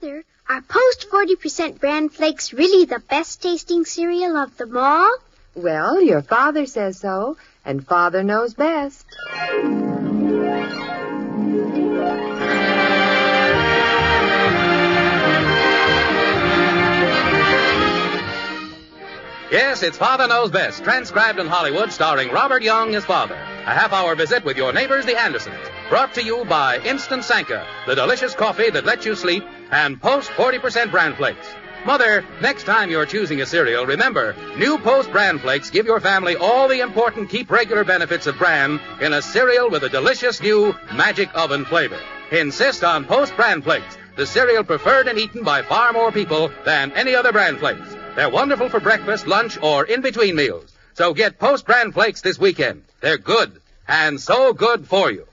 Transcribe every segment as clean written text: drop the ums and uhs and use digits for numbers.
Mother, are Post 40% Bran Flakes really the best tasting cereal of them all? Well, your father says so, and Father knows best. Yes, it's Father Knows Best, transcribed in Hollywood, starring Robert Young as Father. A half-hour visit with your neighbors, the Andersons. Brought to you by Instant Sanka, the delicious coffee that lets you sleep, and Post 40% Bran Flakes. Mother, next time you're choosing a cereal, remember, new Post Bran Flakes give your family all the important keep regular benefits of Bran in a cereal with a delicious new magic oven flavor. Insist on Post Bran Flakes, the cereal preferred and eaten by far more people than any other Bran Flakes. They're wonderful for breakfast, lunch, or in-between meals. So get Post Bran Flakes this weekend. They're good, and so good for you.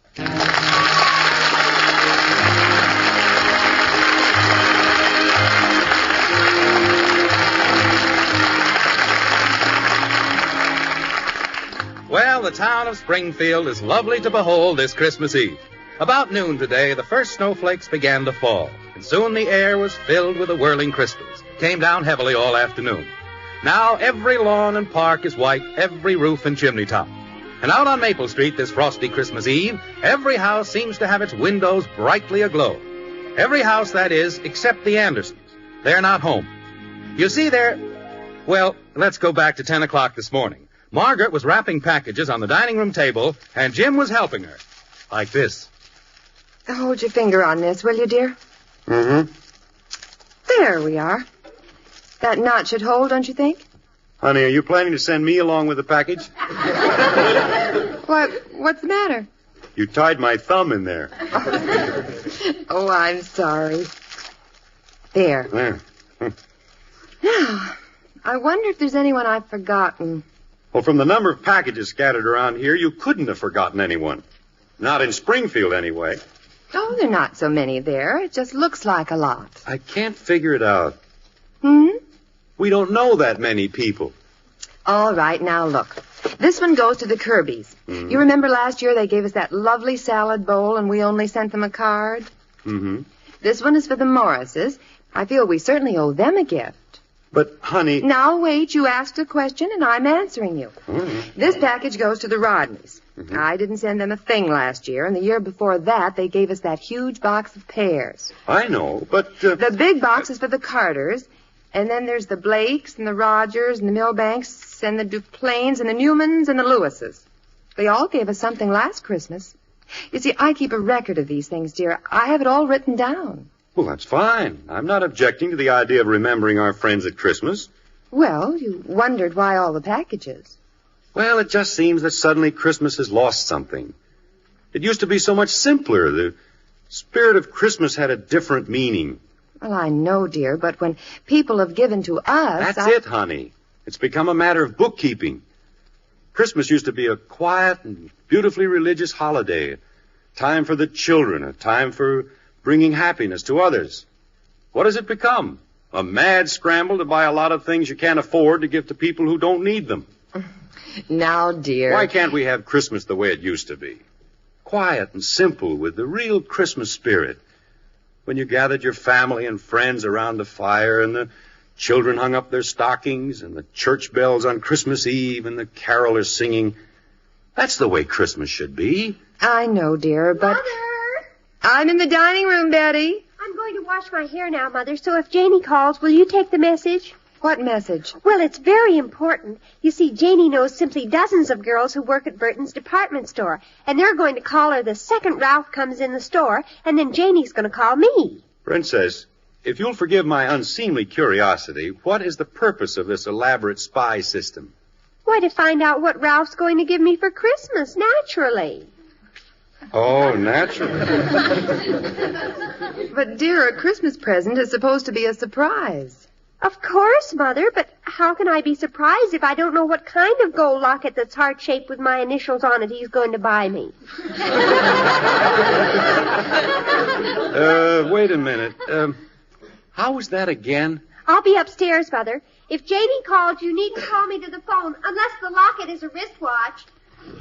Well, the town of Springfield is lovely to behold this Christmas Eve. About noon today, the first snowflakes began to fall, and soon the air was filled with the whirling crystals. Came down heavily all afternoon. Now every lawn and park is white, every roof and chimney top. And out on Maple Street this frosty Christmas Eve, every house seems to have its windows brightly aglow. Every house, that is, except the Andersons. They're not home. You see, well, let's go back to 10 o'clock this morning. Margaret was wrapping packages on the dining room table, and Jim was helping her. Like this. Hold your finger on this, will you, dear? Mm-hmm. There we are. That knot should hold, don't you think? Honey, are you planning to send me along with the package? What's the matter? You tied my thumb in there. Oh, I'm sorry. There. There. Now, I wonder if there's anyone I've forgotten. Well, from the number of packages scattered around here, you couldn't have forgotten anyone. Not in Springfield, anyway. Oh, there are not so many there. It just looks like a lot. I can't figure it out. Hmm? We don't know that many people. All right, now look. This one goes to the Kirbys. Mm-hmm. You remember last year they gave us that lovely salad bowl and we only sent them a card? Mm-hmm. This one is for the Morrises. I feel we certainly owe them a gift. But, honey... Now, wait. You asked a question and I'm answering you. Mm-hmm. This package goes to the Rodneys. Mm-hmm. I didn't send them a thing last year, and the year before that they gave us that huge box of pears. I know, but... The big box is for the Carters, and then there's the Blakes and the Rogers and the Milbanks and the Duplains and the Newmans and the Lewises. They all gave us something last Christmas. You see, I keep a record of these things, dear. I have it all written down. Well, that's fine. I'm not objecting to the idea of remembering our friends at Christmas. Well, you wondered why all the packages. Well, it just seems that suddenly Christmas has lost something. It used to be so much simpler. The spirit of Christmas had a different meaning. Well, I know, dear, but when people have given to us... That's it, honey. It's become a matter of bookkeeping. Christmas used to be a quiet and beautifully religious holiday. A time for the children, a time for bringing happiness to others. What has it become? A mad scramble to buy a lot of things you can't afford to give to people who don't need them. Now, dear... Why can't we have Christmas the way it used to be? Quiet and simple with the real Christmas spirit. When you gathered your family and friends around the fire and the children hung up their stockings and the church bells on Christmas Eve and the carolers singing. That's the way Christmas should be. I know, dear, but... Mother! I'm in the dining room, Betty. I'm going to wash my hair now, Mother, so if Janie calls, will you take the message? What message? Well, it's very important. You see, Janie knows simply dozens of girls who work at Burton's department store, and they're going to call her the second Ralph comes in the store, and then Janie's going to call me. Princess, if you'll forgive my unseemly curiosity, what is the purpose of this elaborate spy system? Why, to find out what Ralph's going to give me for Christmas, naturally. Oh, naturally. But, dear, a Christmas present is supposed to be a surprise. Of course, Mother, but how can I be surprised if I don't know what kind of gold locket that's heart-shaped with my initials on it he's going to buy me? Wait a minute. How was that again? I'll be upstairs, Mother. If Janie calls, you needn't call me to the phone unless the locket is a wristwatch.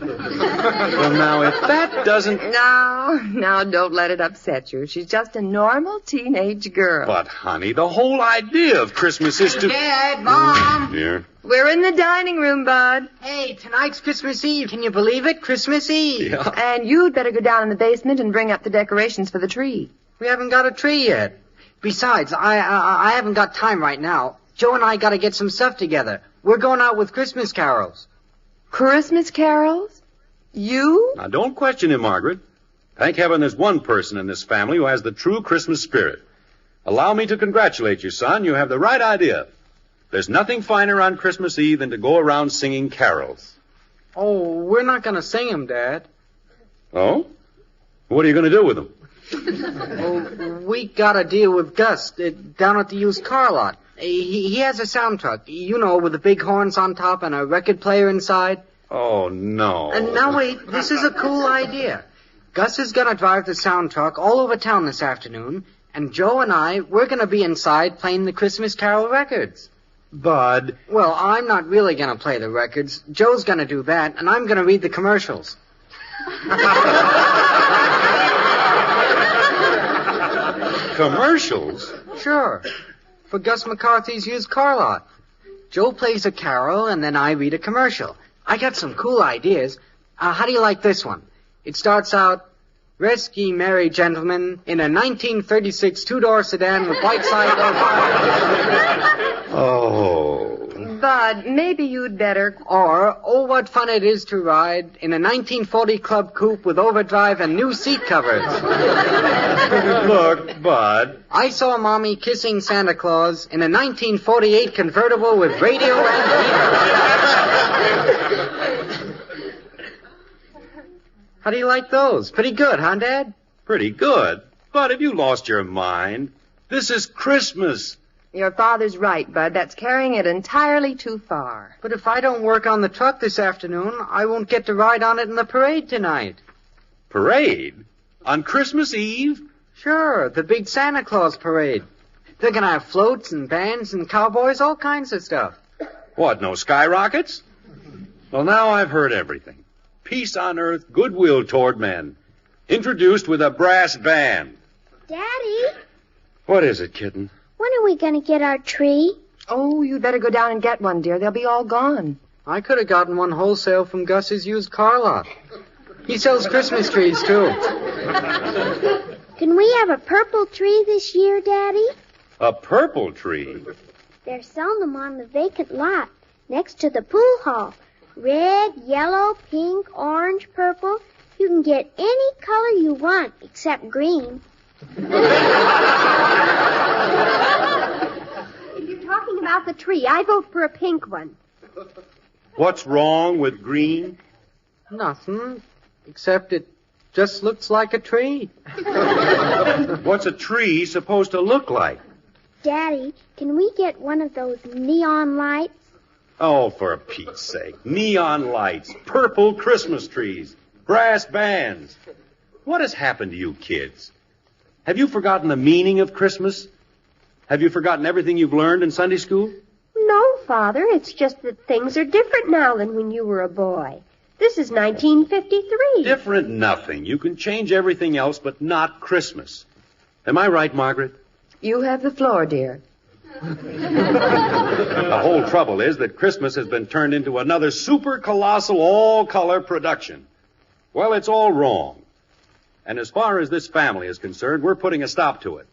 Well, now, if that doesn't... Now, don't let it upset you. She's just a normal teenage girl. But, honey, the whole idea of Christmas is to... Dad, Mom. Dear. We're in the dining room, Bud. Hey, tonight's Christmas Eve. Can you believe it? Christmas Eve. Yeah. And you'd better go down in the basement and bring up the decorations for the tree. We haven't got a tree yet. Besides, I haven't got time right now. Joe and I got to get some stuff together. We're going out with Christmas carols. Christmas carols? You? Now, don't question him, Margaret. Thank heaven there's one person in this family who has the true Christmas spirit. Allow me to congratulate you, son. You have the right idea. There's nothing finer on Christmas Eve than to go around singing carols. Oh, we're not going to sing them, Dad. Oh? What are you going to do with them? Oh, we got a deal with Gus down at the used car lot. He has a sound truck, you know, with the big horns on top and a record player inside. Oh, no. And now wait, this is a cool idea. Gus is going to drive the sound truck all over town this afternoon, and Joe and we're going to be inside playing the Christmas Carol records. Bud. Well, I'm not really going to play the records. Joe's going to do that, and I'm going to read the commercials. Commercials? Sure. For Gus McCarthy's used car lot. Joe plays a carol, and then I read a commercial. I got some cool ideas. How do you like this one? It starts out, "Rest ye merry gentlemen in a 1936 two-door sedan with white side doors." Oh. Bud, maybe you'd better... Or, "Oh, what fun it is to ride in a 1940 Club Coupe with overdrive and new seat covers." Look, Bud. "I saw Mommy kissing Santa Claus in a 1948 convertible with radio and heater." How do you like those? Pretty good, huh, Dad? Pretty good. But have you lost your mind? This is Christmas. Your father's right, Bud. That's carrying it entirely too far. But if I don't work on the truck this afternoon, I won't get to ride on it in the parade tonight. Parade? On Christmas Eve? Sure, the big Santa Claus parade. They're gonna have floats and bands and cowboys, all kinds of stuff. What, no skyrockets? Well, now I've heard everything. Peace on earth, goodwill toward men. Introduced with a brass band. Daddy, What is it, kitten? when are we going to get our tree? Oh, you'd better go down and get one, dear. They'll be all gone. I could have gotten one wholesale from Gus's used car lot. He sells Christmas trees, too. Can we have a purple tree this year, Daddy? A purple tree? They're selling them on the vacant lot next to the pool hall. Red, yellow, pink, orange, purple. You can get any color you want except green. If you're talking about the tree, I vote for a pink one. What's wrong with green? Nothing, except it just looks like a tree. What's a tree supposed to look like? Daddy, can we get one of those neon lights? Oh, for Pete's sake. Neon lights, purple Christmas trees, brass bands. What has happened to you kids? Have you forgotten the meaning of Christmas? Have you forgotten everything you've learned in Sunday school? No, Father, it's just that things are different now than when you were a boy. This is 1953. Different nothing. You can change everything else, but not Christmas. Am I right, Margaret? You have the floor, dear. The whole trouble is that Christmas has been turned into another super colossal all-color production. Well, it's all wrong. And as far as this family is concerned, we're putting a stop to it.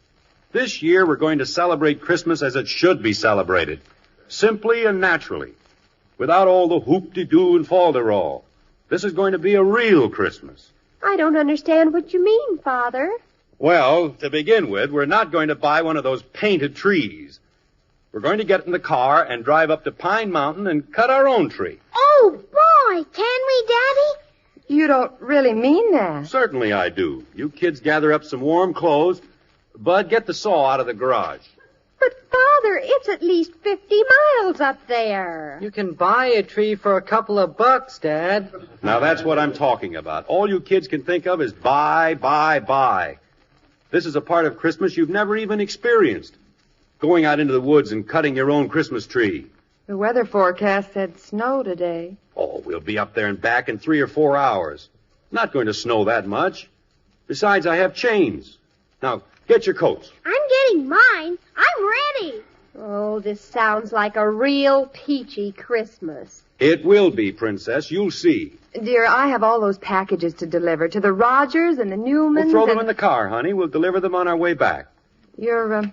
This year, we're going to celebrate Christmas as it should be celebrated. Simply and naturally. Without all the hoop-de-doo and falderall. This is going to be a real Christmas. I don't understand what you mean, Father. Well, to begin with, we're not going to buy one of those painted trees. We're going to get in the car and drive up to Pine Mountain and cut our own tree. Oh, boy, can we, Daddy? You don't really mean that. Certainly I do. You kids gather up some warm clothes. Bud, get the saw out of the garage. But, Father, it's at least 50 miles up there. You can buy a tree for a couple of bucks, Dad. Now, that's what I'm talking about. All you kids can think of is buy, buy, buy. This is a part of Christmas you've never even experienced. Going out into the woods and cutting your own Christmas tree. The weather forecast said snow today. Oh, we'll be up there and back in 3 or 4 hours. Not going to snow that much. Besides, I have chains. Now, get your coats. I'm getting mine. I'm ready. Oh, this sounds like a real peachy Christmas. It will be, Princess. You'll see. Dear, I have all those packages to deliver to the Rogers and the Newmans. We'll throw them in the car, honey. We'll deliver them on our way back. You're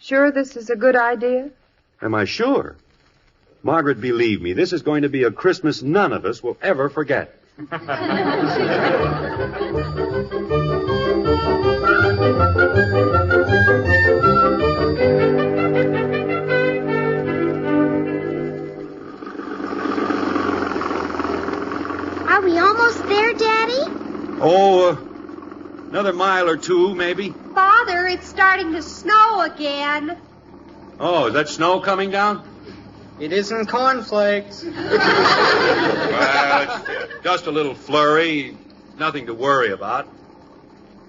sure this is a good idea? Am I sure? Margaret, believe me, this is going to be a Christmas none of us will ever forget. Are we almost there, Daddy? Oh, another mile or two, maybe. Father, it's starting to snow again. Oh, is that snow coming down? It isn't cornflakes. Well, it's just a little flurry. Nothing to worry about.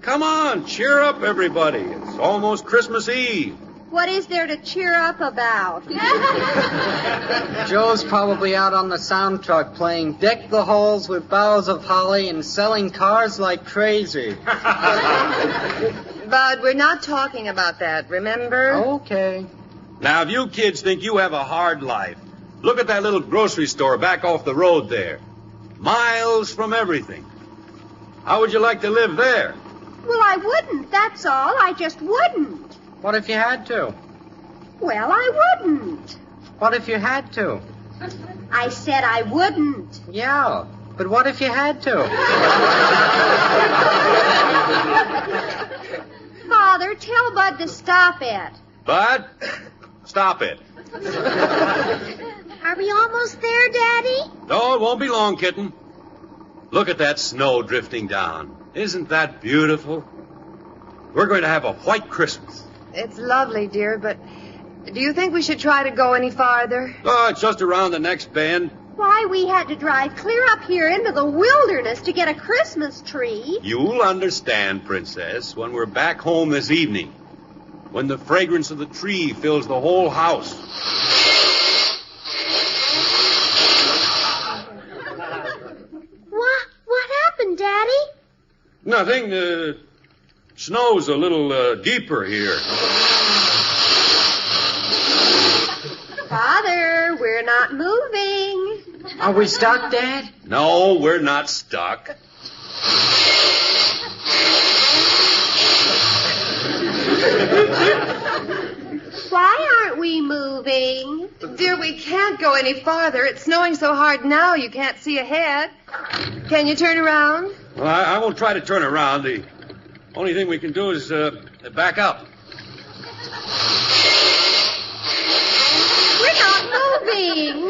Come on, cheer up, everybody. It's almost Christmas Eve. What is there to cheer up about? Joe's probably out on the sound truck playing Deck the Halls with Boughs of Holly and selling cars like crazy. Bud, we're not talking about that, remember? Okay. Now, if you kids think you have a hard life, look at that little grocery store back off the road there. Miles from everything. How would you like to live there? Well, I wouldn't, that's all. I just wouldn't. What if you had to? Well, I wouldn't. What if you had to? I said I wouldn't. Yeah, but what if you had to? Father, tell Bud to stop it. Bud, stop it. Are we almost there, Daddy? No, it won't be long, kitten. Look at that snow drifting down. Isn't that beautiful? We're going to have a white Christmas. It's lovely, dear, but do you think we should try to go any farther? Oh, it's just around the next bend. Why, we had to drive clear up here into the wilderness to get a Christmas tree. You'll understand, Princess, when we're back home this evening. When the fragrance of the tree fills the whole house. What happened, Daddy? Nothing. Snow's a little deeper here. Father, we're not moving. Are we stuck, Dad? No, we're not stuck. Why aren't we moving? Dear, we can't go any farther. It's snowing so hard now you can't see ahead. Can you turn around? Well, I won't try to turn around. The only thing we can do is back up. We're not moving.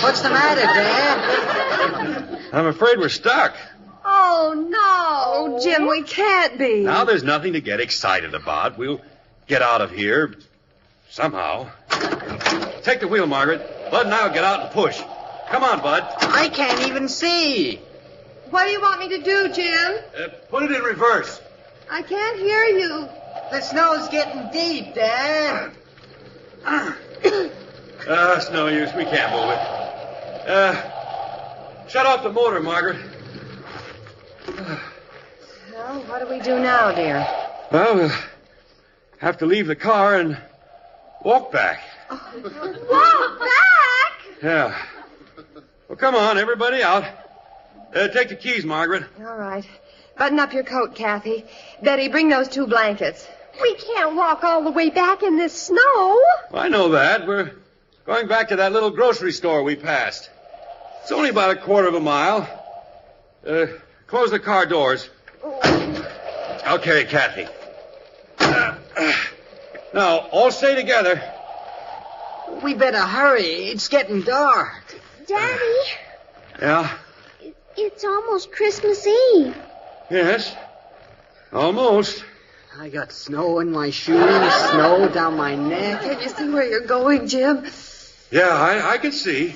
What's the matter, Dad? I'm afraid we're stuck. Oh, no. Oh, Jim, we can't be. Now there's nothing to get excited about. We'll get out of here somehow. Take the wheel, Margaret. Bud and I'll get out and push. Come on, Bud. I can't even see. What do you want me to do, Jim? Put it in reverse. I can't hear you. The snow's getting deep, Dad. It's no use. We can't move it. Shut off the motor, Margaret. Well, what do we do now, dear? Well, we'll have to leave the car and walk back. Walk back? Yeah. Well, come on, everybody out. Take the keys, Margaret. All right. Button up your coat, Kathy. Betty, bring those 2 blankets. We can't walk all the way back in this snow. I know that. We're going back to that little grocery store we passed. It's only about a quarter of a mile. Close the car doors. I'll carry Kathy. Now, all stay together. We better hurry. It's getting dark. Daddy, Yeah? it's almost Christmas Eve. Yes. Almost. I got snow in my shoes, snow down my neck. Can you see where you're going, Jim? Yeah, I can see.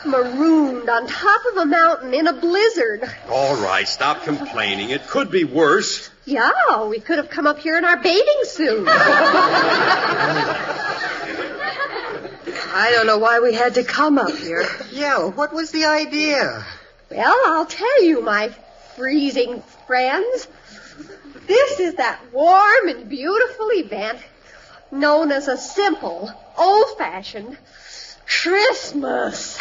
Marooned on top of a mountain in a blizzard. All right, stop complaining. It could be worse. Yeah, we could have come up here in our bathing suits. I don't know why we had to come up here. Yeah, what was the idea? Well, I'll tell you, my freezing friends. This is that warm and beautiful event known as a simple, old-fashioned Christmas.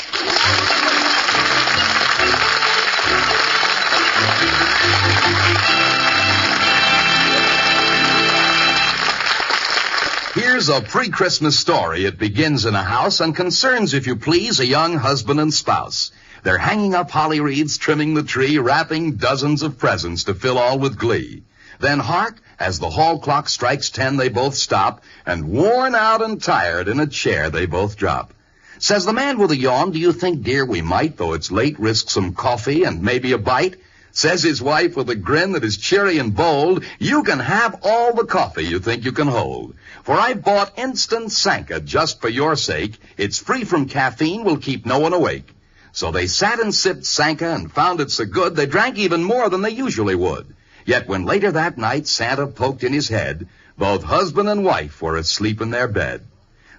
Here's a pre-Christmas story. It begins in a house and concerns, if you please, a young husband and spouse. They're hanging up holly wreaths, trimming the tree, wrapping dozens of presents to fill all with glee. Then hark, as the hall clock strikes 10, they both stop, and worn out and tired in a chair they both drop. Says the man with a yawn, do you think, dear, we might, though it's late, risk some coffee and maybe a bite? Says his wife with a grin that is cheery and bold, you can have all the coffee you think you can hold. For I bought Instant Sanka just for your sake. It's free from caffeine, will keep no one awake. So they sat and sipped Sanka and found it so good they drank even more than they usually would. Yet when later that night Santa poked in his head, both husband and wife were asleep in their bed.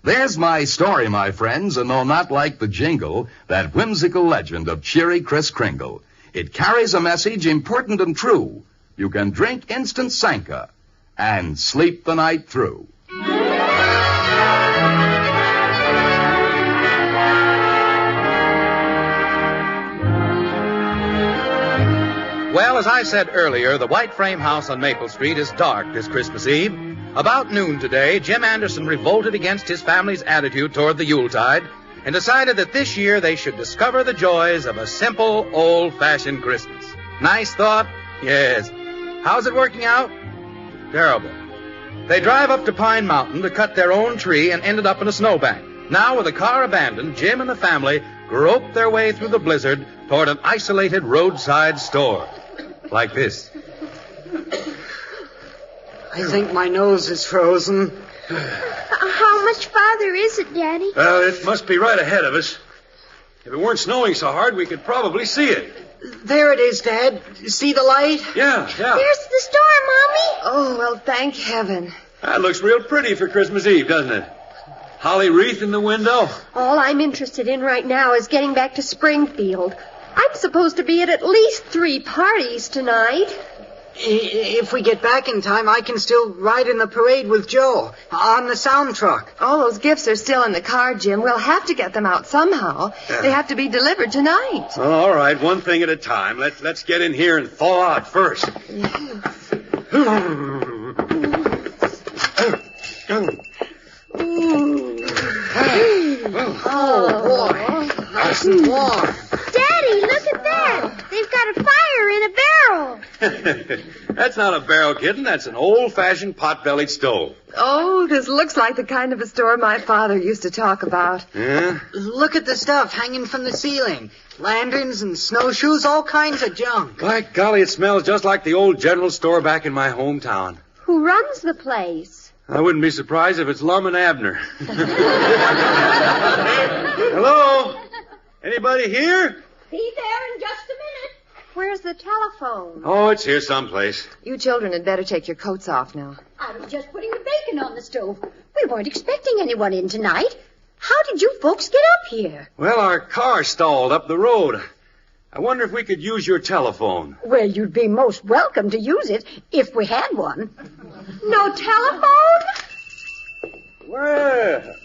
There's my story, my friends, and though not like the jingle, that whimsical legend of cheery Kris Kringle. It carries a message important and true. You can drink Instant Sanka and sleep the night through. Well, as I said earlier, the white frame house on Maple Street is dark this Christmas Eve. About noon today, Jim Anderson revolted against his family's attitude toward the Yuletide and decided that this year they should discover the joys of a simple, old-fashioned Christmas. Nice thought? Yes. How's it working out? Terrible. They drive up to Pine Mountain to cut their own tree and ended up in a snowbank. Now, with the car abandoned, Jim and the family groped their way through the blizzard toward an isolated roadside store. Like this. I think my nose is frozen. How much farther is it, Daddy? Well, it must be right ahead of us. If it weren't snowing so hard, we could probably see it. There it is, Dad. See the light? Yeah. There's the store, Mommy. Oh, well, thank heaven. That looks real pretty for Christmas Eve, doesn't it? Holly wreath in the window. All I'm interested in right now is getting back to Springfield. I'm supposed to be at least 3 parties tonight. If we get back in time, I can still ride in the parade with Joe on the sound truck. All those gifts are still in the car, Jim. We'll have to get them out somehow. They have to be delivered tonight. Well, all right, one thing at a time. Let's get in here and thaw out first. Oh, boy. Nice and warm. Daddy, look at that. They've got a fire in a barrel. That's not a barrel, kitten. That's an old-fashioned pot-bellied stove. Oh, this looks like the kind of a store my father used to talk about. Yeah? Look at the stuff hanging from the ceiling. Lanterns and snowshoes, all kinds of junk. By golly, it smells just like the old general store back in my hometown. Who runs the place? I wouldn't be surprised if it's Lum and Abner. Hello? Anybody here? Be there in just a minute. Where's the telephone? Oh, it's here someplace. You children had better take your coats off now. I was just putting the bacon on the stove. We weren't expecting anyone in tonight. How did you folks get up here? Well, our car stalled up the road. I wonder if we could use your telephone. Well, you'd be most welcome to use it if we had one. No telephone? Well,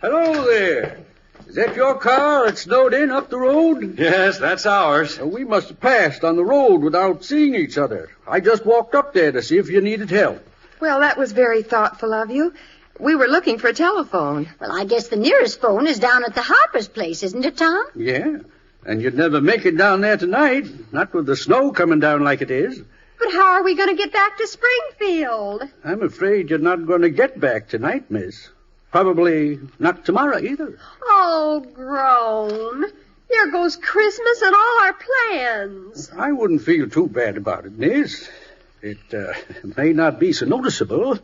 hello there. Is that your car that snowed in up the road? Yes, that's ours. We must have passed on the road without seeing each other. I just walked up there to see if you needed help. Well, that was very thoughtful of you. We were looking for a telephone. Well, I guess the nearest phone is down at the Harper's place, isn't it, Tom? Yeah, and you'd never make it down there tonight, not with the snow coming down like it is. But how are we going to get back to Springfield? I'm afraid you're not going to get back tonight, miss. Probably not tomorrow either. Oh, groan. There goes Christmas and all our plans. I wouldn't feel too bad about it, miss. It may not be so noticeable,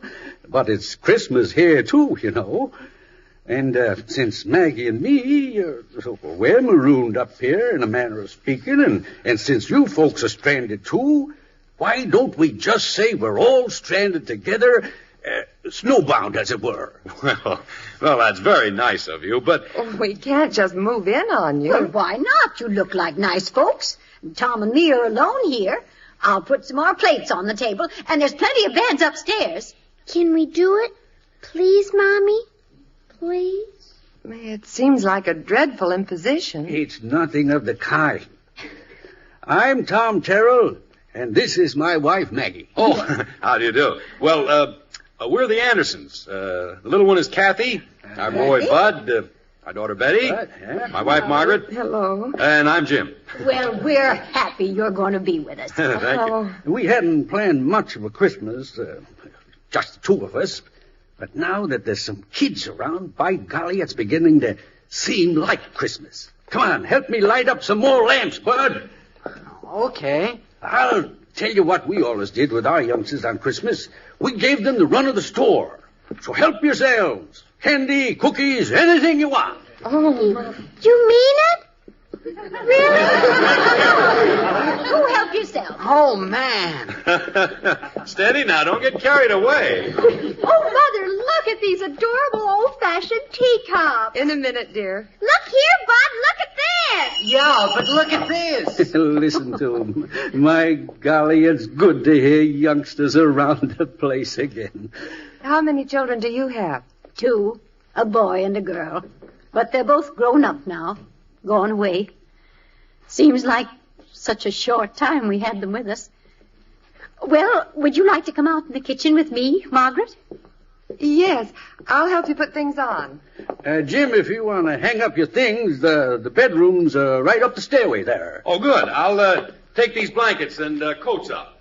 but it's Christmas here, too, you know. And since Maggie and me, we're marooned up here, in a manner of speaking, and since you folks are stranded, too, why don't we just say we're all stranded together snowbound, as it were. Well, that's very nice of you, but Oh, we can't just move in on you. Well, why not? You look like nice folks. Tom and me are alone here. I'll put some more plates on the table, and there's plenty of beds upstairs. Can we do it? Please, Mommy? Please? It seems like a dreadful imposition. It's nothing of the kind. I'm Tom Terrell, and this is my wife, Maggie. oh, how do you do? Well, we're the Andersons. The little one is Kathy, our boy Bud, our daughter Betty, my wife Margaret, Hello. and I'm Jim. Well, we're happy you're going to be with us. Thank you. We hadn't planned much of a Christmas, just the two of us. But now that there's some kids around, by golly, it's beginning to seem like Christmas. Come on, help me light up some more lamps, Bud. Okay. I'll tell you what we always did with our youngsters on Christmas. We gave them the run of the store. So help yourselves. Candy, cookies, anything you want. Oh, You mean it? Really? You help yourself. Oh, man. Steady now, don't get carried away. Oh, Mother, look at these adorable old-fashioned teacups. in a minute, dear. Look here, Bud. Look at this. Yeah, but look at this. Listen to them. My golly, it's good to hear youngsters around the place again. How many children do you have? 2, a boy and a girl. But they're both grown up now, gone away. Seems like such a short time we had them with us. Well, would you like to come out in the kitchen with me, Margaret? Yes, I'll help you put things on. Jim, if you want to hang up your things, the bedroom's right up the stairway there. Oh, good. I'll take these blankets and coats up.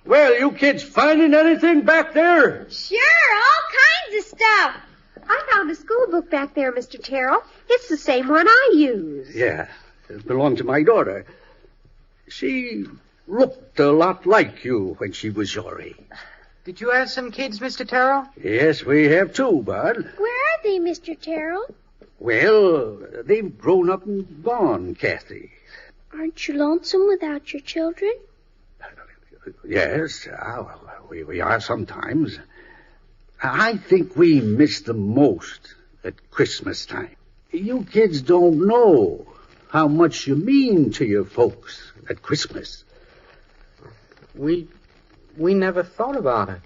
Well, you kids finding anything back there? Sure, all kinds of stuff. I found a school book back there, Mr. Terrell. It's the same one I use. Yeah, it belonged to my daughter. She looked a lot like you when she was your age. Did you have some kids, Mr. Terrell? Yes, we have two, Bud. Where are they, Mr. Terrell? Well, they've grown up and gone, Kathy. Aren't you lonesome without your children? Yes, well, we are sometimes. I think we miss them most at Christmas time. You kids don't know how much you mean to your folks at Christmas. We never thought about it.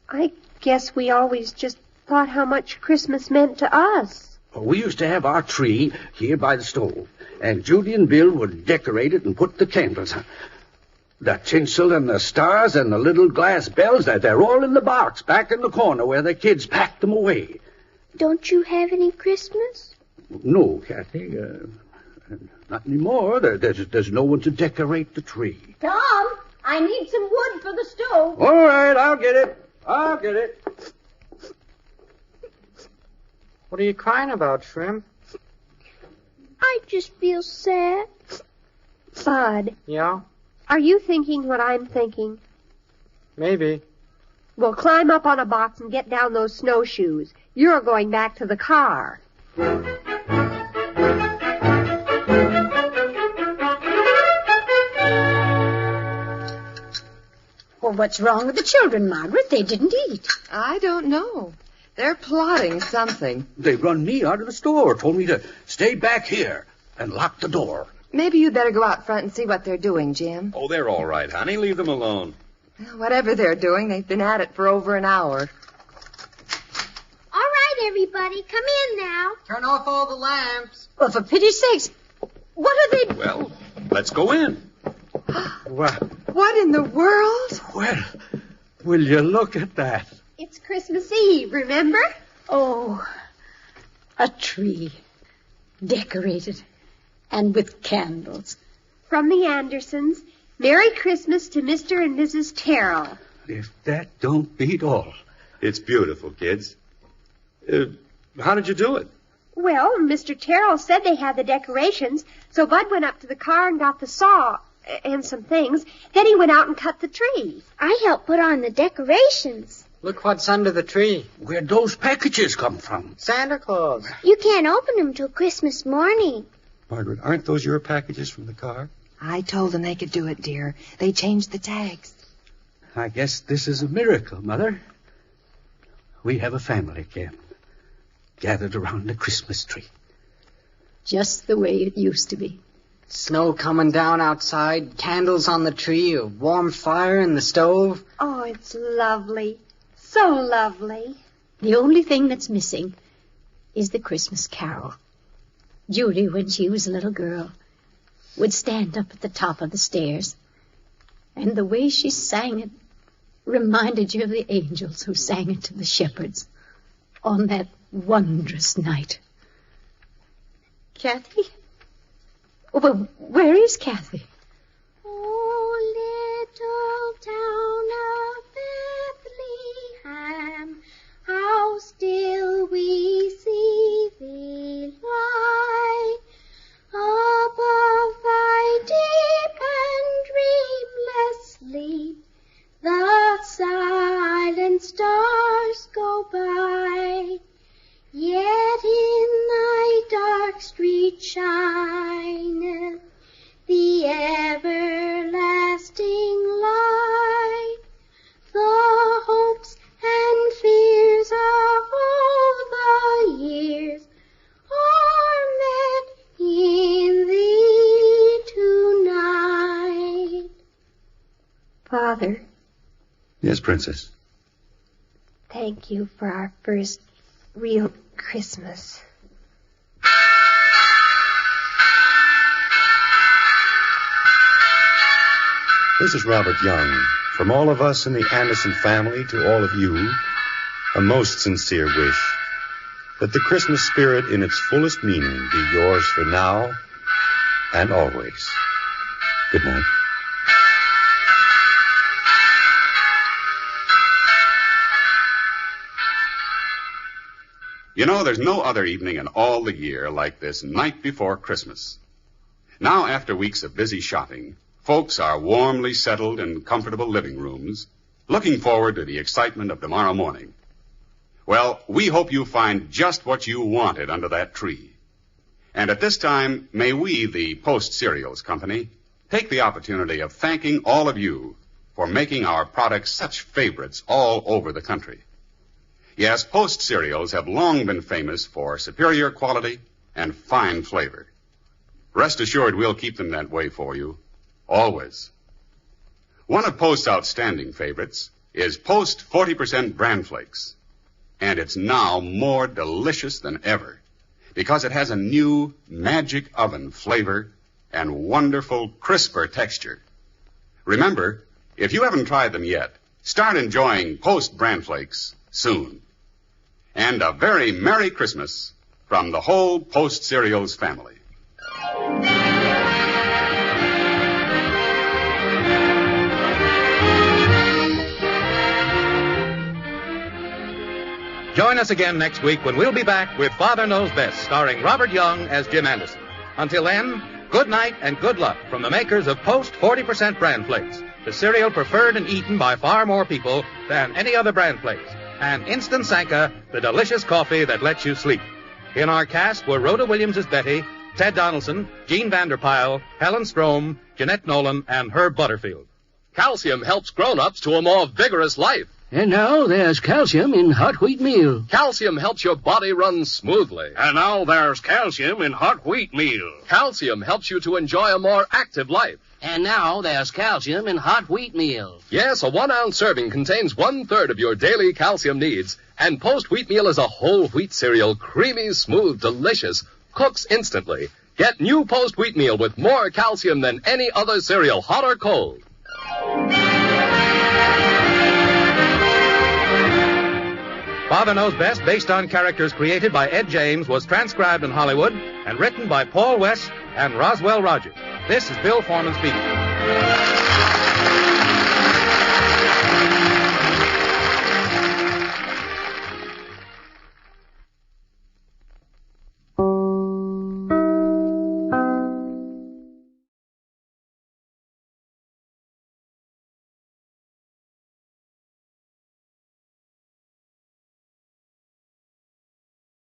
I guess we always just thought how much Christmas meant to us. We used to have our tree here by the stove, and Judy and Bill would decorate it and put the candles on. The tinsel and the stars and the little glass bells, they're all in the box back in the corner where the kids packed them away. Don't you have any Christmas? No, Kathy, not anymore. There's no one to decorate the tree. Tom, I need some wood for the stove. All right, I'll get it. What are you crying about, Shrimp? I just feel sad. Bud, Yeah, are you thinking what I'm thinking? maybe. Well, climb up on a box and get down those snowshoes. You're going back to the car. Well, what's wrong with the children, Margaret? They didn't eat. I don't know. They're plotting something. They run me out of the store, told me to stay back here and lock the door. Maybe you'd better go out front and see what they're doing, Jim. Oh, they're all right, honey. Leave them alone. Well, whatever they're doing, they've been at it for over an hour. All right, everybody, come in now. Turn off all the lamps. Well, for pity's sakes, what are they... Well, let's go in. What in the world? Well, will you look at that? It's Christmas Eve, remember? Oh, a tree. Decorated. And with candles. From the Andersons, Merry Christmas to Mr. and Mrs. Terrell. If that don't beat all. It's beautiful, kids. How did you do it? Well, Mr. Terrell said they had the decorations, so Bud went up to the car and got the saw and some things. Then he went out and cut the tree. I helped put on the decorations. Look what's under the tree. Where'd those packages come from? Santa Claus. You can't open them till Christmas morning. Margaret, aren't those your packages from the car? I told them they could do it, dear. They changed the tags. I guess this is a miracle, Mother. we have a family again, gathered around the Christmas tree. Just the way it used to be. Snow coming down outside, candles on the tree, a warm fire in the stove. Oh, it's lovely. So lovely. The only thing that's missing is the Christmas carol. Judy, when she was a little girl, would stand up at the top of the stairs, and the way she sang it reminded you of the angels who sang it to the shepherds on that wondrous night. Kathy? Oh, well, where is Kathy? Oh, little town of Bethlehem, how still we see thee lie above thy deep and dreamless sleep. The silent stars go by, yet in thy dark street shineth the everlasting light. The hopes and fears of all the years are met in thee tonight. Father, Yes, Princess. thank you for our first real Christmas. This is Robert Young. From all of us in the Anderson family to all of you, a most sincere wish that the Christmas spirit in its fullest meaning be yours for now and always. Good night. You know, there's no other evening in all the year like this night before Christmas. Now, after weeks of busy shopping, folks are warmly settled in comfortable living rooms, looking forward to the excitement of tomorrow morning. Well, we hope you find just what you wanted under that tree. And at this time, may we, the Post Cereals Company, take the opportunity of thanking all of you for making our products such favorites all over the country. Yes, Post cereals have long been famous for superior quality and fine flavor. Rest assured we'll keep them that way for you, always. One of Post's outstanding favorites is Post 40% Bran Flakes. And it's now more delicious than ever because it has a new magic oven flavor and wonderful crisper texture. Remember, if you haven't tried them yet, start enjoying Post Bran Flakes soon. And a very Merry Christmas from the whole Post Cereals family. Join us again next week when we'll be back with Father Knows Best, starring Robert Young as Jim Anderson. Until then, good night and good luck from the makers of Post 40% Bran Flakes, the cereal preferred and eaten by far more people than any other Bran Flakes, and Instant Sanka, the delicious coffee that lets you sleep. In our cast were Rhoda Williams as Betty, Ted Donaldson, Gene Vanderpyle, Helen Strome, Jeanette Nolan, and Herb Butterfield. Calcium helps grown-ups to a more vigorous life. And now there's calcium in hot wheat meal. Calcium helps your body run smoothly. And now there's calcium in hot wheat meal. Calcium helps you to enjoy a more active life. And now there's calcium in hot wheat meal. Yes, a 1-ounce serving contains 1/3 of your daily calcium needs. And Post wheat meal is a whole wheat cereal, creamy, smooth, delicious, cooks instantly. Get new Post wheat meal with more calcium than any other cereal, hot or cold. Father Knows Best, based on characters created by Ed James, was transcribed in Hollywood and written by Paul West and Roswell Rogers. This is Bill Foreman speaking.